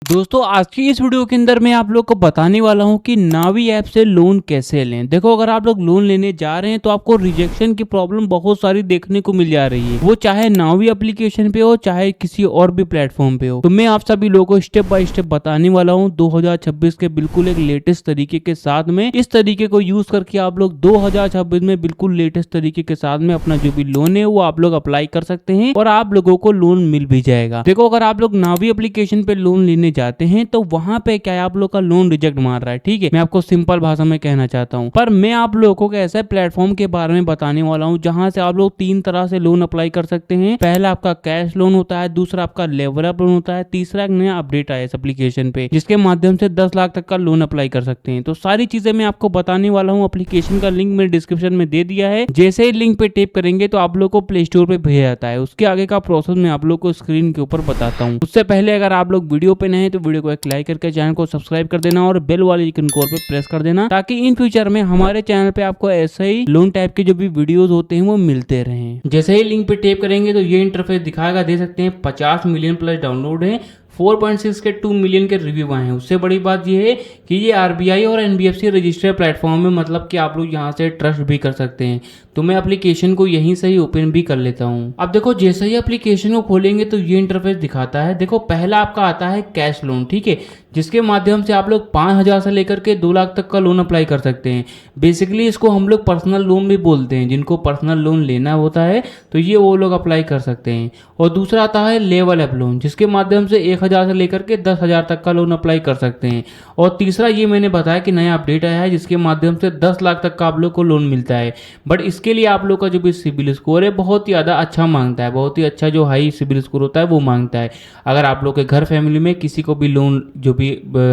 दोस्तों आज की इस वीडियो के अंदर मैं आप लोग को बताने वाला हूं कि नावी ऐप से लोन कैसे लें। देखो, अगर आप लोग लोन लेने जा रहे हैं तो आपको रिजेक्शन की प्रॉब्लम बहुत सारी देखने को मिल जा रही है, वो चाहे नावी एप्लीकेशन पे हो चाहे किसी और भी प्लेटफॉर्म पे हो। तो मैं आप सभी लोगों को स्टेप बाय स्टेप बताने वाला हूं 2026 के बिल्कुल एक लेटेस्ट तरीके के साथ में। इस तरीके को यूज करके आप लोग 2026 में बिल्कुल लेटेस्ट तरीके के साथ में अपना जो भी लोन है वो आप लोग अप्लाई कर सकते हैं और आप लोगों को लोन मिल भी जाएगा। देखो, अगर आप लोग नावी एप्लीकेशन पे लोन लेने जाते हैं तो वहां पे क्या है, आप लोग का लोन रिजेक्ट मार रहा है। ठीक है, मैं आपको सिंपल भाषा में कहना चाहता हूं, पर मैं आप लोगों को ऐसे प्लेटफॉर्म के बारे में बताने वाला हूं जहां से आप लोग 3 तरह से लोन अप्लाई कर सकते हैं। पहला आपका कैश लोन होता है, दूसरा आपका लेवल अप लोन होता है, तीसरा एक नया अपडेट आया इस एप्लीकेशन पे जिसके माध्यम से 10 लाख तक का लोन अप्लाई कर सकते हैं। तो सारी चीजें मैं आपको बताने वाला हूँ। एप्लीकेशन का लिंक मैंने डिस्क्रिप्शन में दे दिया है। जैसे ही लिंक पे टैप करेंगे तो आप लोग को प्ले स्टोर पे भेजा जाता है। उसके आगे का प्रोसेस मैं आप लोग को स्क्रीन के ऊपर बताता हूँ। उससे पहले अगर आप लोग वीडियो पे नए हैं तो वीडियो को एक लाइक करके चैनल को सब्सक्राइब कर देना और बेल वाले आइकन को पे प्रेस कर देना ताकि इन फ्यूचर में हमारे चैनल पे आपको ऐसे ही लोन टाइप के जो भी वीडियोस होते हैं वो मिलते रहें। जैसे ही लिंक पे टैप करेंगे तो ये इंटरफेस दिखाएगा, दे सकते हैं 50 मिलियन प्लस डाउनलोड है, 4.6 के 2 मिलियन के रिव्यू आए हैं। उससे बड़ी बात यह है कि ये आरबीआई और एनबीएफसी रजिस्टर्ड प्लेटफॉर्म है, मतलब कि आप लोग यहाँ से ट्रस्ट भी कर सकते हैं। तो मैं एप्लीकेशन को यहीं से ही ओपन भी कर लेता हूँ। अब देखो, जैसे ही एप्लीकेशन को खोलेंगे तो ये इंटरफेस दिखाता है। देखो, पहला आपका आता है कैश लोन, ठीक है, जिसके माध्यम से आप लोग 5,000 से लेकर के 2 लाख तक का लोन अप्लाई कर सकते हैं। बेसिकली इसको हम लोग पर्सनल लोन भी बोलते हैं। जिनको पर्सनल लोन लेना होता है तो ये वो लोग अप्लाई कर सकते हैं। और दूसरा आता है लेवल अप लोन, जिसके माध्यम से 1,000 से लेकर के 10,000 तक का लोन अप्लाई कर सकते हैं। और तीसरा ये मैंने बताया कि नया अपडेट आया है जिसके माध्यम से 10 लाख तक का आप लोग को लोन मिलता है। बट इसके लिए आप लोग का जो भी सिबिल स्कोर है बहुत ही ज़्यादा अच्छा मांगता है, बहुत ही अच्छा जो हाई सिबिल स्कोर होता है वो मांगता है। अगर आप लोग के घर फैमिली में किसी को भी लोन, जो भी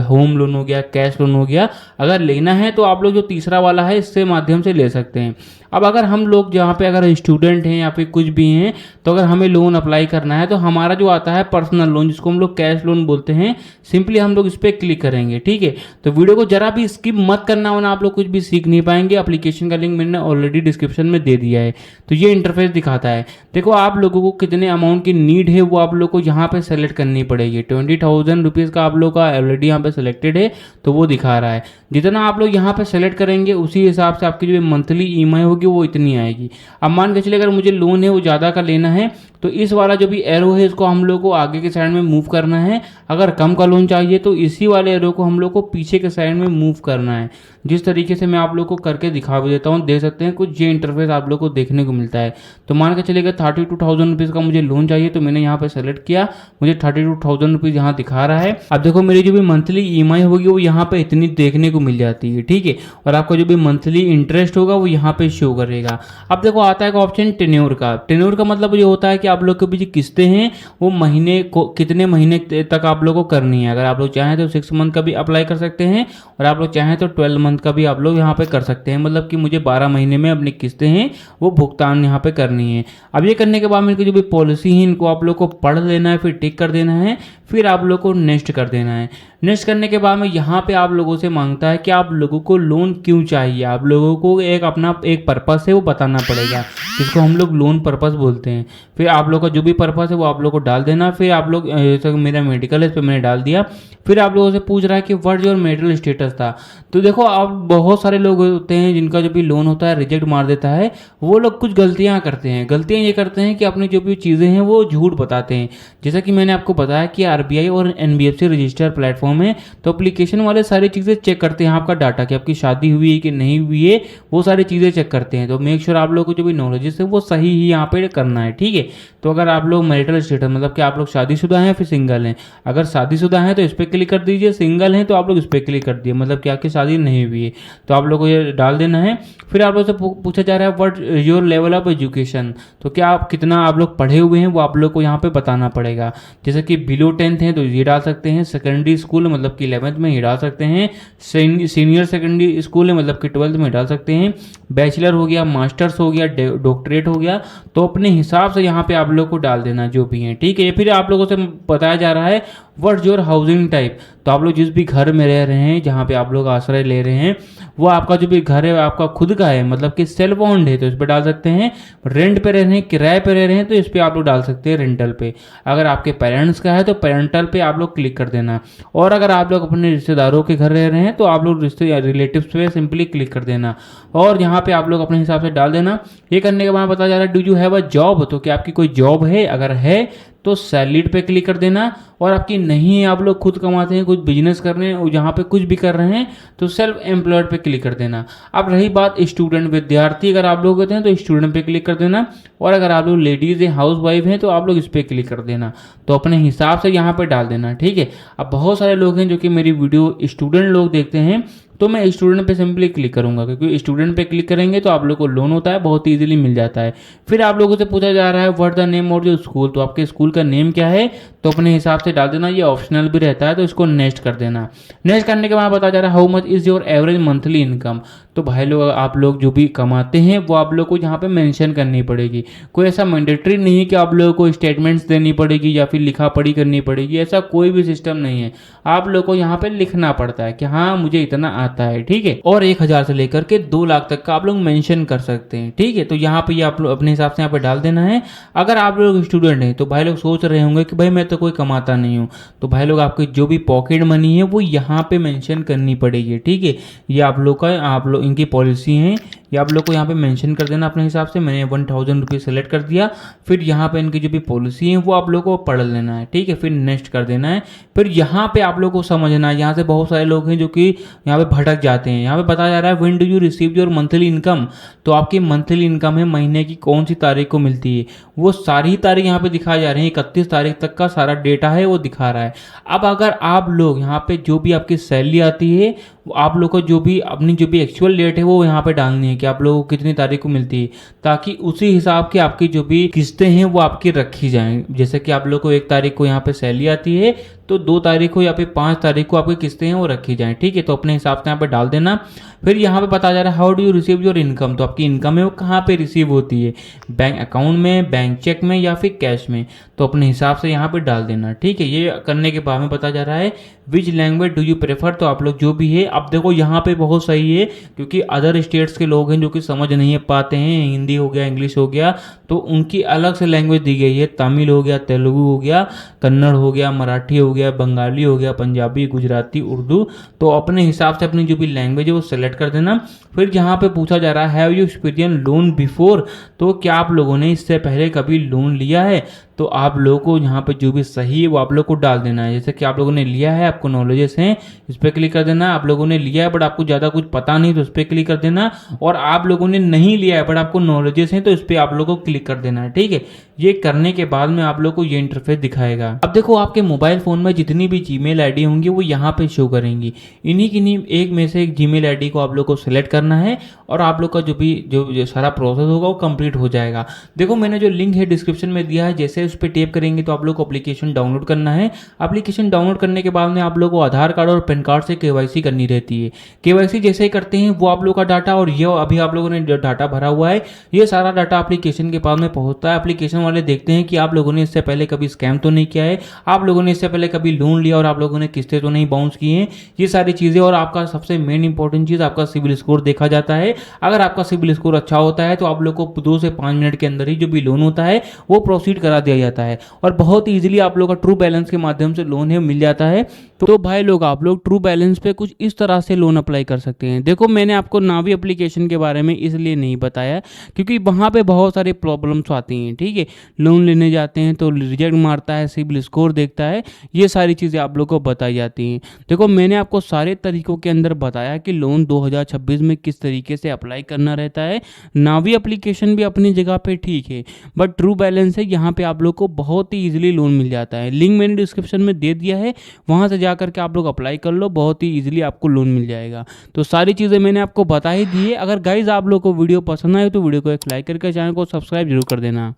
होम लोन हो गया, कैश लोन हो गया, अगर लेना है तो आप लोग जो तीसरा वाला है इससे माध्यम से ले सकते हैं। अब अगर हम लोग जहाँ पे अगर स्टूडेंट हैं या फिर कुछ भी हैं तो अगर हमें लोन अप्लाई करना है तो हमारा जो आता है पर्सनल लोन, जिसको हम लोग कैश लोन बोलते हैं, सिंपली हम लोग इस पर क्लिक करेंगे। ठीक है, तो वीडियो को जरा भी स्किप मत करना वरना आप लोग कुछ भी सीख नहीं पाएंगे। एप्लीकेशन का लिंक मैंने ऑलरेडी डिस्क्रिप्शन में दे दिया है। तो ये इंटरफेस दिखाता है। देखो, आप लोगों को कितने अमाउंट की नीड है वो आप लोग को यहाँ पे सेलेक्ट करनी पड़ेगी। 20,000 रुपीज़ का आप लोग का ऑलरेडी यहाँ पे सेलेक्टेड है तो वो दिखा रहा है। जितना आप लोग यहाँ पे सेलेक्ट करेंगे उसी हिसाब से आपकी जो मंथली ईएमआई होगी वो इतनी आएगी। अब मान के चलिए अगर मुझे लोन है वो ज़्यादा का लेना है तो इस वाला जो भी एरो है इसको हम लोग को आगे के साइड में मूव करना है। अगर कम का लोन चाहिए तो इसी वाले एरो को हम लोग को पीछे के साइड में मूव करना है। जिस तरीके से मैं आप लोग को करके दिखा भी देता हूँ, देख सकते हैं कुछ ये इंटरफेस आप लोग को देखने को मिलता है। तो मान के चलिएगा 32,000 रुपीज़ का मुझे लोन चाहिए तो मैंने यहाँ पे सेलेक्ट किया, मुझे 32,000 रुपीज़ यहाँ दिखा रहा है। अब देखो, मेरी जो भी मंथली ईएमआई होगी वो यहाँ पे इतनी देखने को मिल जाती है। ठीक है, और आपका जो भी मंथली इंटरेस्ट होगा वो यहाँ पे शो करेगा। अब देखो, आता है ऑप्शन टेन्योर का। टेन्योर का मतलब ये होता है कि आप लोग के भी जो किस्तें हैं वो महीने को कितने महीने तक आप लोग को करनी है। अगर आप लोग चाहें तो 6 मंथ का भी अप्लाई कर सकते हैं और आप लोग चाहें तो 12 मंथ का भी आप लोग यहाँ पे कर सकते हैं। मतलब कि मुझे 12 महीने में अपनी किस्तें हैं वो भुगतान यहाँ पे करनी है। अब ये करने के बाद मेरे को जो भी पॉलिसी है इनको आप लोग को पढ़ लेना है, फिर टिक कर देना है, फिर आप लोग को नेक्स्ट कर देना है। नेक्स्ट करने के बाद में यहाँ पे आप लोगों से मांगता है कि आप लोगों को लोन क्यों चाहिए। आप लोगों को एक अपना एक पर्पस है वो बताना पड़ेगा, जिसको हम लोग लोन पर्पस बोलते हैं। फिर आप लोग का जो भी पर्पस है वो आप लोग को डाल देना। फिर आप लोग, जैसे मेरा मेडिकल है इस पर मैंने डाल दिया। फिर आप लोगों से पूछ रहा है कि व्हाट योर मेरिटल स्टेटस था। तो देखो, आप बहुत सारे लोग होते हैं जिनका जो भी लोन होता है रिजेक्ट मार देता है। वो लोग कुछ गलतियां करते हैं। गलतियां ये करते हैं कि अपनी जो भी चीज़ें हैं वो झूठ बताते हैं। जैसा कि मैंने आपको बताया कि आरबीआई और एनबीएफसी रजिस्टर्ड प्लेटफॉर्म है, तो एप्लीकेशन वाले सारी चीज़ें चेक करते हैं आपका डाटा, कि आपकी शादी हुई है कि नहीं हुई है, वो सारी चीज़ें चेक करते हैं। तो मेक श्योर आप लोग को जो भी नॉलेज है वो सही ही यहाँ पे करना है। ठीक है, तो अगर आप लोग मैरिटल स्टेटस मतलब कि आप लोग शादीशुदा हैं फिर सिंगल हैं, अगर शादीशुदा हैं तो इस पर क्लिक कर दीजिए, सिंगल हैं तो आप लोग इस पर क्लिक कर दिए, मतलब कि आपकी शादी नहीं हुई है तो आप लोग को ये डाल देना है। फिर आप लोग से पूछा जा रहा है what your level of education, तो क्या आप कितना आप लोग पढ़े हुए हैं वो आप लोग को यहाँ पे बताना पड़ेगा। जैसे कि बिलो 10th हैं तो ये डाल सकते हैं, सेकेंडरी स्कूल मतलब कि 11th में ये डाल सकते हैं, सीनियर सेकेंडरी स्कूल है मतलब कि 12th में डाल सकते हैं, बैचलर हो गया, मास्टर्स हो गया, डॉक्टरेट हो गया। तो अपने हिसाब से यहाँ पे आप लोग को डाल देना जो भी है। ठीक है, फिर आप लोगों से बताया जा रहा है व्हाट्स योर हाउसिंग टाइप, तो आप लोग जिस भी घर में रह रहे हैं, जहाँ पे आप लोग आश्रय ले रहे हैं, वो आपका जो भी घर है आपका खुद का है, मतलब कि सेल्फ ओन्ड है, तो इस पर डाल सकते हैं। रेंट पे रह रहे हैं, किराए पे रह रहे हैं, तो इस पर आप लोग डाल सकते हैं रेंटल पे। अगर आपके पेरेंट्स का है तो पेरेंटल पे आप लोग क्लिक कर देना। और अगर आप लोग अपने रिश्तेदारों के घर रह रहे हैं तो आप लोग रिलेटिव्स पे सिंपली क्लिक कर देना और यहाँ पे आप लोग अपने हिसाब से डाल देना। ये करने के बाद पता जा रहा है do you have a job, तो क्या आपकी कोई जॉब है, अगर है तो सैलरीड पे क्लिक कर देना। और आपकी नहीं है, आप लोग खुद कमाते हैं, कुछ बिजनेस कर रहे हैं, जहाँ पे कुछ भी कर रहे हैं, तो सेल्फ एम्प्लॉयड पे क्लिक कर देना। अब रही बात स्टूडेंट विद्यार्थी, अगर आप लोग होते हैं तो स्टूडेंट पे क्लिक कर देना। और अगर आप लोग लेडीज़ हैं, हाउस वाइफ हैं, तो आप लोग इस पर क्लिक कर देना। तो अपने हिसाब से यहाँ पे डाल देना, ठीक है। अब बहुत सारे लोग हैं जो कि मेरी वीडियो स्टूडेंट लोग देखते हैं, तो मैं स्टूडेंट पे सिंपली क्लिक करूंगा, क्योंकि स्टूडेंट पे क्लिक करेंगे तो आप लोग को लोन होता है, बहुत इजीली मिल जाता है। फिर आप लोगों से पूछा जा रहा है what the name of your school, तो आपके स्कूल का नेम क्या है, तो अपने हिसाब से डाल देना। ये ऑप्शनल भी रहता है, तो इसको नेक्स्ट कर देना। नेक्स्ट करने के बाद बता जा रहा है how much is your average monthly income, तो भाई लोग आप लोग जो भी कमाते हैं वो आप लोग को यहाँ पे मेंशन करनी पड़ेगी। कोई ऐसा मैंडेटरी नहीं है कि आप लोगों को स्टेटमेंट्स देनी पड़ेगी या फिर लिखा पढ़ी करनी पड़ेगी, ऐसा कोई भी सिस्टम नहीं है। आप लोग को यहाँ पे लिखना पड़ता है कि हाँ मुझे इतना आता है, ठीक है। और 1,000 से लेकर के 2 लाख तक का आप लोग मेंशन कर सकते हैं, ठीक है। तो यहाँ पे ये आप लोग अपने हिसाब से यहाँ पे डाल देना है। अगर आप लोग स्टूडेंट हैं तो भाई लोग सोच रहे होंगे कि भाई मैं तो कोई कमाता नहीं हूँ, तो भाई लोग आपकी जो भी पॉकेट मनी है वो यहाँ पे मेंशन करनी पड़ेगी, ठीक है। ये आप लोग का, आप लोग इनकी पॉलिसी है, ये आप लोग को यहाँ पे मेंशन कर देना अपने हिसाब से। मैंने 1000 रुपीज़ सेलेक्ट कर दिया। फिर यहाँ पे इनकी जो भी पॉलिसी है वो आप लोग को पढ़ लेना है, ठीक है। फिर नेक्स्ट कर देना है। फिर यहाँ पे आप लोग को समझना है, यहाँ से बहुत सारे लोग हैं जो कि यहाँ पे भटक जाते हैं। यहाँ पे बताया जा रहा है when do you receive your monthly income, तो आपकी मंथली इनकम है महीने की कौन सी तारीख को मिलती है, वो सारी तारीख यहाँ पे दिखाई जा रही है। 31 तारीख तक का सारा डेटा है वो दिखा रहा है। अब अगर आप लोग यहाँ पे जो भी आपकी सैलरी आती है, आप लोग को जो भी अपनी जो भी एक्चुअल डेट है वो यहाँ पे डालनी है कि आप लोगों को कितनी तारीख को मिलती है, ताकि उसी हिसाब के आपकी जो भी किस्तें हैं वो आपकी रखी जाएं। जैसे कि आप लोग को 1 तारीख को यहाँ पे सैलरी आती है, तो 2 तारीख को या फिर 5 तारीख को आपकी किस्तें हैं वो रखी जाएं, ठीक है। तो अपने हिसाब से यहाँ पे डाल देना। फिर यहाँ पे बताया जा रहा है how do you receive your income, तो आपकी इनकम है वो कहाँ पे रिसीव होती है, बैंक अकाउंट में, बैंक चेक में या फिर कैश में, तो अपने हिसाब से यहाँ पे डाल देना, ठीक है। ये करने के बाद में बताया जा रहा है which language do you prefer, तो आप लोग जो भी है, अब देखो यहाँ पे बहुत सही है क्योंकि अदर स्टेट्स के लोग हैं जो कि समझ नहीं पाते हैं, हिंदी हो गया, इंग्लिश हो गया, तो उनकी अलग से लैंग्वेज दी गई है। तमिल हो गया, तेलुगु हो गया, कन्नड़ हो गया, मराठी हो गया, बंगाली हो गया, पंजाबी, गुजराती, उर्दू, तो अपने हिसाब से अपनी जो भी लैंग्वेज है वो सेलेक्ट कर देना। फिर यहाँ पे पूछा जा रहा है have you experience loan before, तो क्या आप लोगों ने इससे पहले कभी लोन लिया है, तो आप लोगों को यहाँ पे जो भी सही है वो आप लोग को डाल देना है। जैसे कि आप लोगों ने लिया है, आपको नॉलेजेस हैं, इस पर क्लिक कर देना। आप लोगों ने लिया है बट आपको ज़्यादा कुछ पता नहीं, तो इस पर क्लिक कर देना। और आप लोगों ने नहीं लिया है बट आपको नॉलेजेस हैं, तो इस पर आप लोगों को क्लिक कर देना है, ठीक है। ये करने के बाद में आप लोग को ये इंटरफेस दिखाएगा। अब देखो आपके मोबाइल फ़ोन में जितनी भी जीमेल आईडी होंगी वो यहाँ पे शो करेंगी। इन्हीं एक में से एक जीमेल आईडी को आप लोग को सिलेक्ट करना है और आप लोग का जो सारा प्रोसेस होगा वो कंप्लीट हो जाएगा। देखो मैंने जो लिंक है डिस्क्रिप्शन में दिया है, जैसे उस पर टैप करेंगे तो आप लोग को एप्लीकेशन डाउनलोड करना है। एप्लीकेशन डाउनलोड करने के बाद में आप लोग को आधार कार्ड और पैन कार्ड से केवाईसी करनी रहती है। केवाईसी जैसे ही करते हैं वो आप लोग का डाटा, और ये अभी आप लोगों ने जो डाटा भरा हुआ है ये सारा डाटा एप्लीकेशन के पास में पहुंचता है। एप्लीकेशन वाले देखते हैं कि आप लोगों ने इससे पहले कभी स्कैम तो नहीं किया है, आप लोगों ने इससे पहले कभी लोन लिया और आप लोगों ने किस्तें तो नहीं बाउंस की हैं, ये सारी चीज़ें। और आपका सबसे मेन इंपॉर्टेंट चीज़ आपका सिविल स्कोर देखा जाता है। अगर आपका सिविल स्कोर अच्छा होता है तो आप लोग को 2 से 5 मिनट के अंदर ही जो भी लोन होता है वो प्रोसीड करा दिया जाता है और बहुत ईजिली आप लोग का ट्रू बैलेंस के माध्यम से लोन है मिल जाता है। तो भाई लोग आप लोग ट्रू बैलेंस पे कुछ इस तरह से लोन अप्लाई कर सकते हैं। देखो मैंने आपको नावी एप्लीकेशन के बारे में इसलिए नहीं बताया क्योंकि वहाँ पे बहुत सारे प्रॉब्लम्स आती हैं, ठीक है। लोन लेने जाते हैं तो रिजेक्ट मारता है, सिविल स्कोर देखता है, ये सारी चीज़ें आप लोग को बताई जाती हैं। देखो मैंने आपको सारे तरीकों के अंदर बताया कि लोन 2026 में किस तरीके से अप्लाई करना रहता है। नावी एप्लीकेशन भी अपनी जगह पे ठीक है बट ट्रू बैलेंस है, यहाँ पे आप लोग को बहुत ही ईजिली लोन मिल जाता है। लिंक मैंने डिस्क्रिप्शन में दे दिया है, वहाँ से जा करके आप लोग अप्लाई कर लो, बहुत ही ईजिली आपको लोन मिल जाएगा। तो सारी चीज़ें मैंने आपको बता ही दी है। अगर गाइज आप लोग को वीडियो पसंद आए तो वीडियो को एक लाइक करके चैनल को सब्सक्राइब जरूर कर देना।